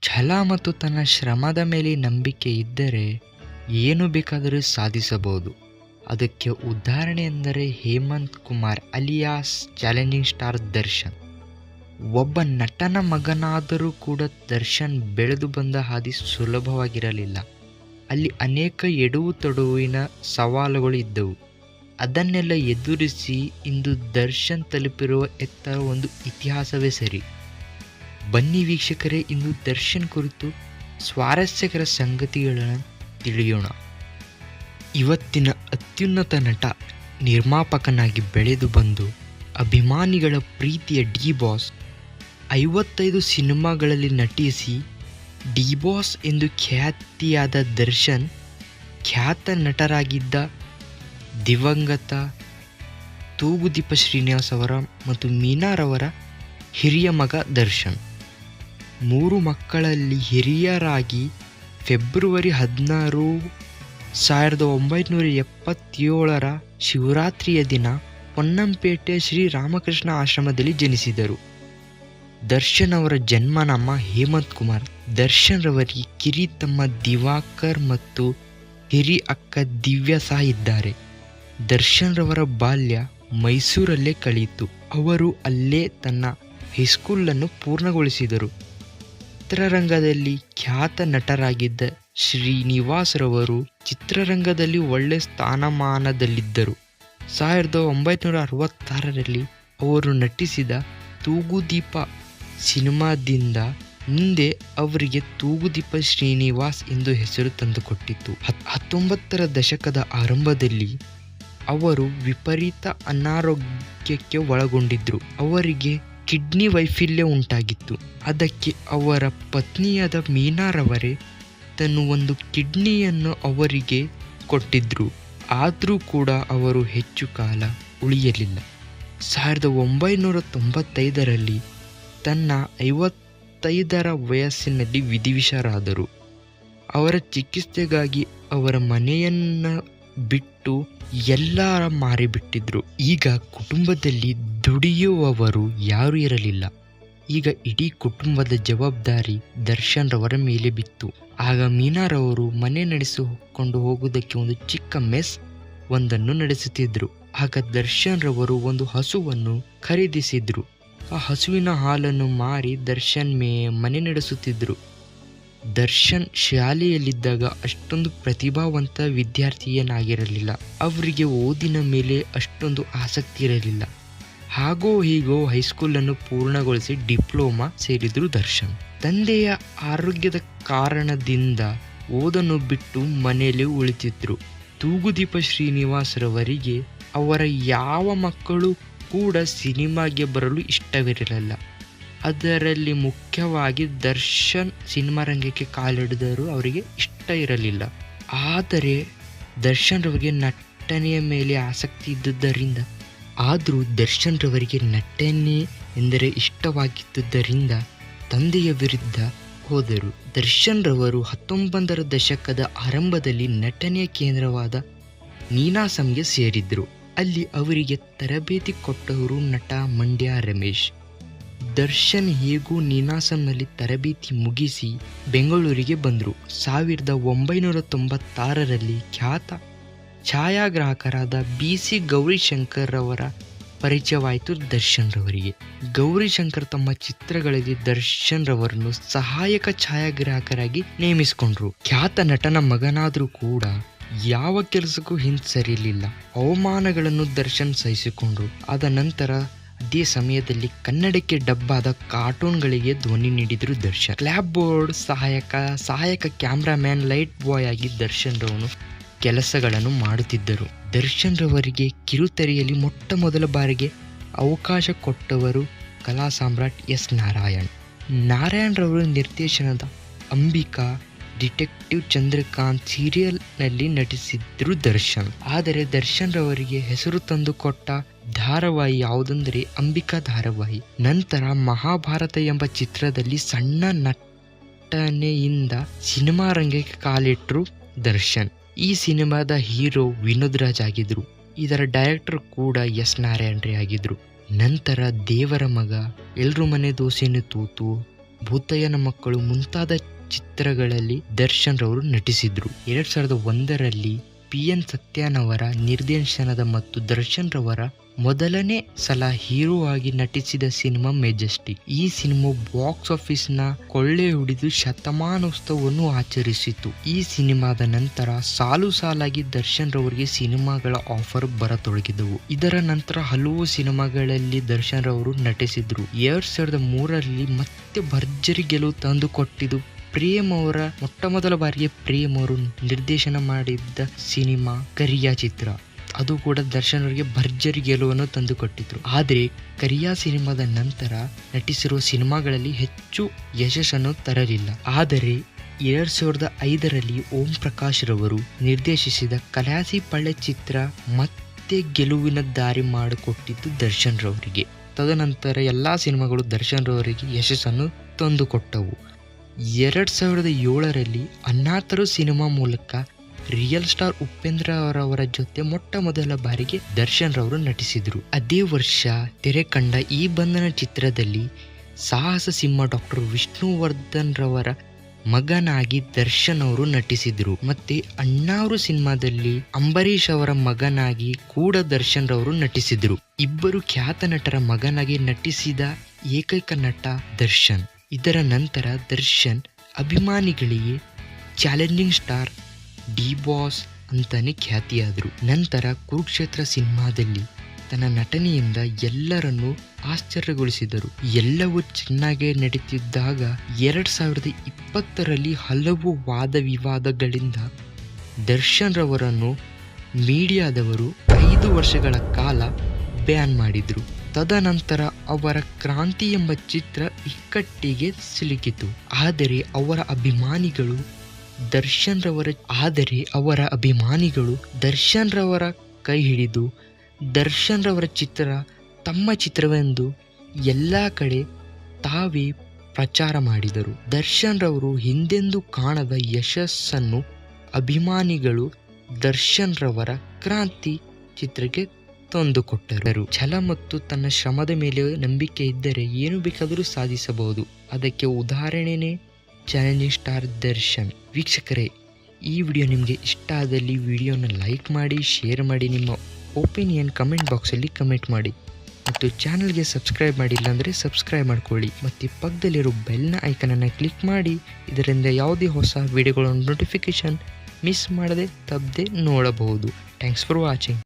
ಛಲ ಮತ್ತು ತನ್ನ ಶ್ರಮದ ಮೇಲೆ ನಂಬಿಕೆ ಇದ್ದರೆ ಏನು ಬೇಕಾದರೂ ಸಾಧಿಸಬಹುದು. ಅದಕ್ಕೆ ಉದಾಹರಣೆ ಎಂದರೆ Hemanth Kumar alias challenging star Darshan. ಒಬ್ಬ ನಟನ ಮಗನಾದರೂ ಕೂಡ ದರ್ಶನ್ ಬೆಳೆದು ಬಂದ ಹಾದಿ ಸುಲಭವಾಗಿರಲಿಲ್ಲ. ಅಲ್ಲಿ ಅನೇಕ ಎಡವು ತೊಡವಿನ ಸವಾಲುಗಳು ಇದ್ದವು. ಅದನ್ನೆಲ್ಲ ಎದುರಿಸಿ ಇಂದು ದರ್ಶನ್ ತಲುಪಿರುವ ಎತ್ತರ ಒಂದು ಇತಿಹಾಸವೇ ಸರಿ. ಬನ್ನಿ ವೀಕ್ಷಕರೇ, ಇಂದು ದರ್ಶನ್ ಕುರಿತು ಸ್ವಾರಸ್ಯಕರ ಸಂಗತಿಗಳನ್ನು ತಿಳಿಯೋಣ. ಇವತ್ತಿನ ಅತ್ಯುನ್ನತ ನಟ ನಿರ್ಮಾಪಕನಾಗಿ ಬೆಳೆದು ಬಂದು ಅಭಿಮಾನಿಗಳ ಪ್ರೀತಿಯ ಡಿ ಬಾಸ್, 55 ಸಿನಿಮಾಗಳಲ್ಲಿ ನಟಿಸಿ ಡಿ ಬಾಸ್ ಎಂದು ಖ್ಯಾತಿಯಾದ ದರ್ಶನ್, ಖ್ಯಾತ ನಟರಾಗಿದ್ದ ದಿವಂಗತ ತೂಗುದೀಪ ಶ್ರೀನಿವಾಸ್ ಅವರ ಮತ್ತು ಮೀನಾರವರ ಹಿರಿಯ ಮಗ ದರ್ಶನ್. 3 ಮಕ್ಕಳಲ್ಲಿ ಹಿರಿಯರಾಗಿ ಫೆಬ್ರವರಿ 16, 1977 ಶಿವರಾತ್ರಿಯ ದಿನ ಪೊನ್ನಂಪೇಟೆ ಶ್ರೀ ರಾಮಕೃಷ್ಣ ಆಶ್ರಮದಲ್ಲಿ ಜನಿಸಿದರು. ದರ್ಶನ್ ಅವರ ಜನ್ಮನಾಮ ಹೇಮಂತ್ ಕುಮಾರ್. ದರ್ಶನ್ ರವರಿಗೆ ಕಿರಿ ತಮ್ಮ ದಿವಾಕರ್ ಮತ್ತು ಹಿರಿ ಅಕ್ಕ ದಿವ್ಯಾ ಸಹ ಇದ್ದಾರೆ. ದರ್ಶನ್ ರವರ ಬಾಲ್ಯ ಮೈಸೂರಲ್ಲೇ ಕಳೆಯಿತು. ಅವರು ಅಲ್ಲೇ ತನ್ನ ಹೈಸ್ಕೂಲನ್ನು ಪೂರ್ಣಗೊಳಿಸಿದರು. ಚಿತ್ರರಂಗದಲ್ಲಿ ಖ್ಯಾತ ನಟರಾಗಿದ್ದ ಶ್ರೀನಿವಾಸ್ ರವರು ಚಿತ್ರರಂಗದಲ್ಲಿ ಒಳ್ಳೆ ಸ್ಥಾನಮಾನದಲ್ಲಿದ್ದರು. 1966ರಲ್ಲಿ ಅವರು ನಟಿಸಿದ ತೂಗುದೀಪ ಸಿನಿಮಾದಿಂದ ಮುಂದೆ ಅವರಿಗೆ ತೂಗುದೀಪ ಶ್ರೀನಿವಾಸ್ ಎಂದು ಹೆಸರು ತಂದುಕೊಟ್ಟಿತು. 19ರ ದಶಕದ ಆರಂಭದಲ್ಲಿ ಅವರು ವಿಪರೀತ ಅನಾರೋಗ್ಯಕ್ಕೆ ಒಳಗೊಂಡಿದ್ದರು. ಅವರಿಗೆ ಕಿಡ್ನಿ ವೈಫಲ್ಯ ಉಂಟಾಗಿತ್ತು. ಅದಕ್ಕೆ ಅವರ ಪತ್ನಿಯಾದ ಮೀನಾರವರೇ ತನ್ನ ಒಂದು ಕಿಡ್ನಿಯನ್ನು ಅವರಿಗೆ ಕೊಟ್ಟಿದ್ರು. ಆದರೂ ಕೂಡ ಅವರು ಹೆಚ್ಚು ಕಾಲ ಉಳಿಯಲಿಲ್ಲ. 1995ರಲ್ಲಿ ತನ್ನ 55ರ ವಯಸ್ಸಿನಲ್ಲಿ ವಿಧಿವಶರಾದರು. ಅವರ ಚಿಕಿತ್ಸೆಗಾಗಿ ಅವರ ಮನೆಯನ್ನು ಬಿಟ್ಟು ಎಲ್ಲರ ಮಾರಿಬಿಟ್ಟಿದ್ರು. ಈಗ ಕುಟುಂಬದಲ್ಲಿ ದುಡಿಯುವವರು ಯಾರೂ ಇರಲಿಲ್ಲ. ಈಗ ಇಡೀ ಕುಟುಂಬದ ಜವಾಬ್ದಾರಿ ದರ್ಶನ್ ರವರ ಮೇಲೆ ಬಿತ್ತು. ಆಗ ಮೀನಾರವರು ಮನೆ ನಡೆಸಿಕೊಂಡು ಹೋಗುವುದಕ್ಕೆ ಒಂದು ಚಿಕ್ಕ ಮೆಸ್ ಒಂದನ್ನು ನಡೆಸುತ್ತಿದ್ದರು. ಆಗ ದರ್ಶನ್ ರವರು ಒಂದು ಹಸುವನ್ನು ಖರೀದಿಸಿದ್ರು. ಆ ಹಸುವಿನ ಹಾಲನ್ನು ಮಾರಿ ದರ್ಶನ್ ಮನೆ ನಡೆಸುತ್ತಿದ್ದರು. ದರ್ಶನ್ ಶಾಲೆಯಲ್ಲಿದ್ದಾಗ ಅಷ್ಟೊಂದು ಪ್ರತಿಭಾವಂತ ವಿದ್ಯಾರ್ಥಿಯನ್ನಾಗಿರಲಿಲ್ಲ. ಅವರಿಗೆ ಓದಿನ ಮೇಲೆ ಅಷ್ಟೊಂದು ಆಸಕ್ತಿ ಇರಲಿಲ್ಲ. ಹಾಗೋ ಹೀಗೋ ಹೈಸ್ಕೂಲನ್ನು ಪೂರ್ಣಗೊಳಿಸಿ ಡಿಪ್ಲೊಮಾ ಸೇರಿದ್ರು ದರ್ಶನ್. ತಂದೆಯ ಆರೋಗ್ಯದ ಕಾರಣದಿಂದ ಓದನ್ನು ಬಿಟ್ಟು ಮನೆಯಲ್ಲಿ ಉಳಿತಿದ್ರು. ತೂಗುದೀಪ ಶ್ರೀನಿವಾಸ್ ರವರಿಗೆ ಅವರ ಯಾವ ಮಕ್ಕಳು ಕೂಡ ಸಿನಿಮಾಗೆ ಬರಲು ಇಷ್ಟವಿರಲಿಲ್ಲ. ಅದರಲ್ಲಿ ಮುಖ್ಯವಾಗಿ ದರ್ಶನ್ ಸಿನಿಮಾ ರಂಗಕ್ಕೆ ಕಾಲಿಡಿದರೂ ಅವರಿಗೆ ಇಷ್ಟ ಇರಲಿಲ್ಲ. ಆದರೆ ದರ್ಶನ್ ರವರಿಗೆ ನಟನೆಯ ಮೇಲೆ ಆಸಕ್ತಿ ಇದ್ದುದರಿಂದ, ಆದರೂ ದರ್ಶನ್ ರವರಿಗೆ ನಟನೆ ಎಂದರೆ ಇಷ್ಟವಾಗಿದ್ದುದರಿಂದ ತಂದೆಯ ವಿರುದ್ಧ ಹೋದರು. ದರ್ಶನ್ ರವರು 19ರ ದಶಕದ ಆರಂಭದಲ್ಲಿ ನಟನೆಯ ಕೇಂದ್ರವಾದ ನೀನಾಸಂಗೆ ಸೇರಿದ್ರು. ಅಲ್ಲಿ ಅವರಿಗೆ ತರಬೇತಿ ಕೊಟ್ಟವರು ನಟ ಮಂಡ್ಯ ರಮೇಶ್. ದರ್ಶನ್ ಹೇಗೂ ನೀನಾಸಂನಲ್ಲಿ ತರಬೇತಿ ಮುಗಿಸಿ ಬೆಂಗಳೂರಿಗೆ ಬಂದರು. 1996ರಲ್ಲಿ ಖ್ಯಾತ ಛಾಯಾಗ್ರಾಹಕರಾದ BC ಗೌರಿಶಂಕರ್ ರವರ ಪರಿಚಯವಾಯಿತು ದರ್ಶನ್ ರವರಿಗೆ. ಗೌರಿಶಂಕರ್ ತಮ್ಮ ಚಿತ್ರಗಳಲ್ಲಿ ದರ್ಶನ್ ರವರನ್ನು ಸಹಾಯಕ ಛಾಯಾಗ್ರಾಹಕರಾಗಿ ನೇಮಿಸಿಕೊಂಡ್ರು. ಖ್ಯಾತ ನಟನ ಮಗನಾದರೂ ಕೂಡ ಯಾವ ಕೆಲಸಕ್ಕೂ ಹಿಂಸರಿಲಿಲ್ಲ. ಅವಮಾನಗಳನ್ನು ದರ್ಶನ್ ಸಹಿಸಿಕೊಂಡ್ರು. ಆದ ನಂತರ ಅದೇ ಸಮಯದಲ್ಲಿ ಕನ್ನಡಕ್ಕೆ ಡಬ್ಬಾದ ಕಾರ್ಟೂನ್ಗಳಿಗೆ ಧ್ವನಿ ನೀಡಿದ್ರು ದರ್ಶನ್. ಕ್ಲಾಪ್ ಬೋರ್ಡ್ ಸಹಾಯಕ ಕ್ಯಾಮ್ರಾಮ್ಯಾನ್, ಲೈಟ್ ಬಾಯ್ ಆಗಿ ದರ್ಶನ್ ರವನು ಕೆಲಸಗಳನ್ನು ಮಾಡುತ್ತಿದ್ದರು. ದರ್ಶನ್ ರವರಿಗೆ ಕಿರುತೆರೆಯಲ್ಲಿ ಮೊಟ್ಟ ಮೊದಲ ಬಾರಿಗೆ ಅವಕಾಶ ಕೊಟ್ಟವರು ಕಲಾ ಸಾಮ್ರಾಟ್ S. ನಾರಾಯಣ್ ರವರು ನಿರ್ದೇಶನದ ಅಂಬಿಕಾ, ಡಿಟೆಕ್ಟಿವ್ ಚಂದ್ರಕಾಂತ್ ಸೀರಿಯಲ್ನಲ್ಲಿ ನಟಿಸಿದ್ರು ದರ್ಶನ್. ಆದರೆ ದರ್ಶನ್ ರವರಿಗೆ ಹೆಸರು ತಂದು ಕೊಟ್ಟ ಧಾರಾವಾಹಿ ಯಾವುದೆಂದರೆ ಅಂಬಿಕಾ ಧಾರಾವಾಹಿ. ನಂತರ ಮಹಾಭಾರತ ಎಂಬ ಚಿತ್ರದಲ್ಲಿ ಸಣ್ಣ ನಟನೆಯಿಂದ ಸಿನಿಮಾ ರಂಗಕ್ಕೆ ಕಾಲಿಟ್ಟರು ದರ್ಶನ್. ಈ ಸಿನಿಮಾದ ಹೀರೋ ವಿನೋದ್ ರಾಜ್ ಆಗಿದ್ರು. ಇದರ ಡೈರೆಕ್ಟರ್ ಕೂಡ S. ನಾರಾಯಣ್ ರೇ ಆಗಿದ್ರು. ನಂತರ ದೇವರ ಮಗ, ಎಲ್ರು ಮನೆ ದೋಸೆಯನ್ನು ತೂತು, ಭೂತಯ್ಯನ ಮಕ್ಕಳು ಮುಂತಾದ ಚಿತ್ರಗಳಲ್ಲಿ ದರ್ಶನ್ ರವರು ನಟಿಸಿದ್ರು. 2001ರಲ್ಲಿ PN ಸತ್ಯನವರ ನಿರ್ದೇಶನದ ಮತ್ತು ದರ್ಶನ್ ರವರ ಮೊದಲನೇ ಸಲ ಹೀರೋ ಆಗಿ ನಟಿಸಿದ ಸಿನಿಮಾ ಮೆಜೆಸ್ಟಿಕ್. ಈ ಸಿನಿಮಾ ಬಾಕ್ಸ್ ಆಫೀಸ್ ನ ಕೊಳ್ಳೆ ಹಿಡಿದು ಶತಮಾನೋತ್ಸವವನ್ನು ಆಚರಿಸಿತು. ಈ ಸಿನಿಮಾದ ನಂತರ ಸಾಲು ಸಾಲಾಗಿ ದರ್ಶನ್ ರವರಿಗೆ ಸಿನಿಮಾಗಳ ಆಫರ್ ಬರತೊಡಗಿದವು. ಇದರ ನಂತರ ಹಲವು ಸಿನಿಮಾಗಳಲ್ಲಿ ದರ್ಶನ್ ರವರು ನಟಿಸಿದ್ರು. 2003ರಲ್ಲಿ ಮತ್ತೆ ಭರ್ಜರಿ ಗೆಲುವು ತಂದು ಕೊಟ್ಟಿದ್ದು ಪ್ರೇಮ್ ಅವರ ಮೊಟ್ಟಮೊದಲ ಬಾರಿಗೆ ಪ್ರೇಮ್ ಅವರು ನಿರ್ದೇಶನ ಮಾಡಿದ್ದ ಸಿನಿಮಾ ಕರಿಯ ಚಿತ್ರ. ಅದು ಕೂಡ ದರ್ಶನ್ ಅವರಿಗೆ ಭರ್ಜರಿ ಗೆಲುವನ್ನು ತಂದುಕೊಟ್ಟಿದ್ರು. ಆದರೆ ಕರಿಯ ಸಿನಿಮಾದ ನಂತರ ನಟಿಸಿರುವ ಸಿನಿಮಾಗಳಲ್ಲಿ ಹೆಚ್ಚು ಯಶಸ್ಸನ್ನು ತರಲಿಲ್ಲ. ಆದರೆ 2005ರಲ್ಲಿ ಓಂ ಪ್ರಕಾಶ್ ರವರು ನಿರ್ದೇಶಿಸಿದ ಕಲಾಸಿ ಪಳ್ಳೆ ಚಿತ್ರ ಮತ್ತೆ ಗೆಲುವಿನ ದಾರಿ ಮಾಡಿಕೊಟ್ಟಿದ್ದು ದರ್ಶನ್ ರವರಿಗೆ. ತದನಂತರ ಎಲ್ಲಾ ಸಿನಿಮಾಗಳು ದರ್ಶನ್ ರವರಿಗೆ ಯಶಸ್ಸನ್ನು ತಂದುಕೊಟ್ಟವು. 2007ರಲ್ಲಿ ಅನ್ನಾಥರು ಸಿನಿಮಾ ಮೂಲಕ ರಿಯಲ್ ಸ್ಟಾರ್ ಉಪೇಂದ್ರ ಅವರವರ ಜೊತೆ ಮೊಟ್ಟ ಮೊದಲ ಬಾರಿಗೆ ದರ್ಶನ್ ರವರು ನಟಿಸಿದರು. ಅದೇ ವರ್ಷ ತೆರೆ ಕಂಡ ಈ ಬಂಧನ ಚಿತ್ರದಲ್ಲಿ ಸಾಹಸ ಸಿಂಹ ಡಾಕ್ಟರ್ ವಿಷ್ಣುವರ್ಧನ್ ರವರ ಮಗನಾಗಿ ದರ್ಶನ್ ಅವರು ನಟಿಸಿದ್ರು. ಮತ್ತೆ ಅಣ್ಣಾವ್ರು ಸಿನಿಮಾದಲ್ಲಿ ಅಂಬರೀಷ್ ಅವರ ಮಗನಾಗಿ ಕೂಡ ದರ್ಶನ್ ರವರು ನಟಿಸಿದ್ರು. ಇಬ್ಬರು ಖ್ಯಾತ ನಟರ ಮಗನಾಗಿ ನಟಿಸಿದ ಏಕೈಕ ನಟ ದರ್ಶನ್. ಇದರ ನಂತರ ದರ್ಶನ್ ಅಭಿಮಾನಿಗಳಿಗೆ ಚಾಲೆಂಜಿಂಗ್ ಸ್ಟಾರ್, ಡಿ ಬಾಸ್ ಅಂತಾನೆ ಖ್ಯಾತಿಯಾದರು. ನಂತರ ಕುರುಕ್ಷೇತ್ರ ಸಿನಿಮಾದಲ್ಲಿ ತನ್ನ ನಟನೆಯಿಂದ ಎಲ್ಲರನ್ನೂ ಆಶ್ಚರ್ಯಗೊಳಿಸಿದರು. ಎಲ್ಲವೂ ಚೆನ್ನಾಗೇ ನಡೀತಿದ್ದಾಗ 2020ರಲ್ಲಿ ಹಲವು ವಾದ ವಿವಾದಗಳಿಂದ ದರ್ಶನ್ ರವರನ್ನು ಮೀಡಿಯಾದವರು 5 ವರ್ಷಗಳ ಕಾಲ ಬ್ಯಾನ್ ಮಾಡಿದ್ರು. ತದನಂತರ ಅವರ ಕ್ರಾಂತಿ ಎಂಬ ಚಿತ್ರ ಇಕ್ಕಟ್ಟಿಗೆ ಸಿಲುಕಿತು. ಆದರೆ ಅವರ ಅಭಿಮಾನಿಗಳು ದರ್ಶನ್ ರವರ ಕೈ ಹಿಡಿದು ದರ್ಶನ್ ರವರ ಚಿತ್ರ ತಮ್ಮ ಚಿತ್ರವೆಂದು ಎಲ್ಲ ಕಡೆ ತಾವೇ ಪ್ರಚಾರ ಮಾಡಿದರು. ದರ್ಶನ್ ರವರು ಹಿಂದೆಂದೂ ಕಾಣದ ಯಶಸ್ಸನ್ನು ಅಭಿಮಾನಿಗಳು ದರ್ಶನ್ ರವರ ಕ್ರಾಂತಿ ಚಿತ್ರಕ್ಕೆ ತಂದುಕೊಟ್ಟರು. ಛಲ ಮತ್ತು ತನ್ನ ಶ್ರಮದ ಮೇಲೆ ನಂಬಿಕೆ ಇದ್ದರೆ ಏನು ಬೇಕಾದರೂ ಸಾಧಿಸಬಹುದು. ಅದಕ್ಕೆ ಉದಾಹರಣೆನೇ ಚಾಲೆಂಜಿಂಗ್ ಸ್ಟಾರ್ ದರ್ಶನ್. ವೀಕ್ಷಕರೇ, ಈ ವಿಡಿಯೋ ನಿಮಗೆ ಇಷ್ಟ ಆದಲ್ಲಿ ವಿಡಿಯೋನ ಲೈಕ್ ಮಾಡಿ, ಶೇರ್ ಮಾಡಿ, ನಿಮ್ಮ ಒಪಿನಿಯನ್ ಕಮೆಂಟ್ ಬಾಕ್ಸಲ್ಲಿ ಕಮೆಂಟ್ ಮಾಡಿ ಮತ್ತು ಚಾನಲ್ಗೆ ಸಬ್ಸ್ಕ್ರೈಬ್ ಮಾಡಿಲ್ಲ ಅಂದರೆ ಸಬ್ಸ್ಕ್ರೈಬ್ ಮಾಡ್ಕೊಳ್ಳಿ ಮತ್ತು ಪಕ್ಕದಲ್ಲಿರೋ ಬೆಲ್ನ ಐಕನನ್ನು ಕ್ಲಿಕ್ ಮಾಡಿ. ಇದರಿಂದ ಯಾವುದೇ ಹೊಸ ವಿಡಿಯೋಗಳ ನೋಟಿಫಿಕೇಶನ್ ಮಿಸ್ ಮಾಡದೆ ತಪ್ಪದೆ ನೋಡಬಹುದು. Thanks for watching.